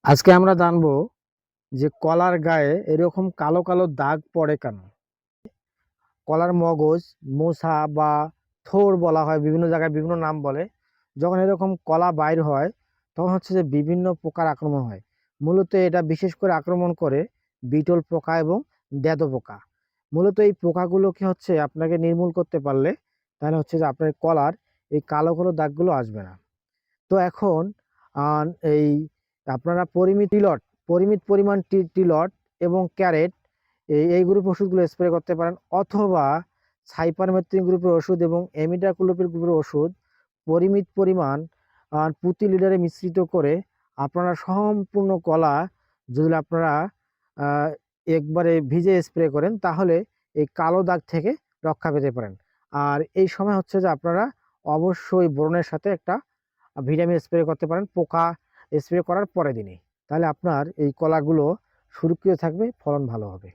আজকে আমরা জানবো যে কলার গায়ে এরকম কালো কালো দাগ পড়ে কেন। কলার মগজ, মোসা বা থোড় বলা হয়, বিভিন্ন জায়গায় বিভিন্ন নাম বলে। যখন এরকম কলা বাইর হয় তখন হচ্ছে যে বিভিন্ন পোকার আক্রমণ হয়। মূলত এটা বিশেষ করে আক্রমণ করে বিটল পোকা এবং দেদ পোকা। মূলত এই পোকাগুলোকে হচ্ছে আপনাকে নির্মূল করতে পারলে তাহলে হচ্ছে যে আপনার কলার এই কালো কালো দাগগুলো আসবে না। তো এখন আহ, এই আপনারা পরিমিত পরিমাণ টিলট এবং ক্যারেট এই গ্রুপের ওষুধগুলো স্প্রে করতে পারেন, অথবা সাইপারমেথ্রিন গ্রুপের ওষুধ এবং এমিডাক্লোপিড গ্রুপের ওষুধ পরিমিত পরিমাণ প্রতি লিটারে মিশ্রিত করে আপনারা সম্পূর্ণ কলা যদি আপনারা আহ, একবারে ভিজে স্প্রে করেন তাহলে এই কালো দাগ থেকে রক্ষা পেতে পারেন। আর এই সময় হচ্ছে যে আপনারা অবশ্যই বোরনের সাথে একটা ভিটামিন স্প্রে করতে পারেন পোকা স্প্রে করার পরের দিনে। তাহলে আপনার এই কলাগুলো সুরক্ষিত থাকবে, ফলন ভালো হবে।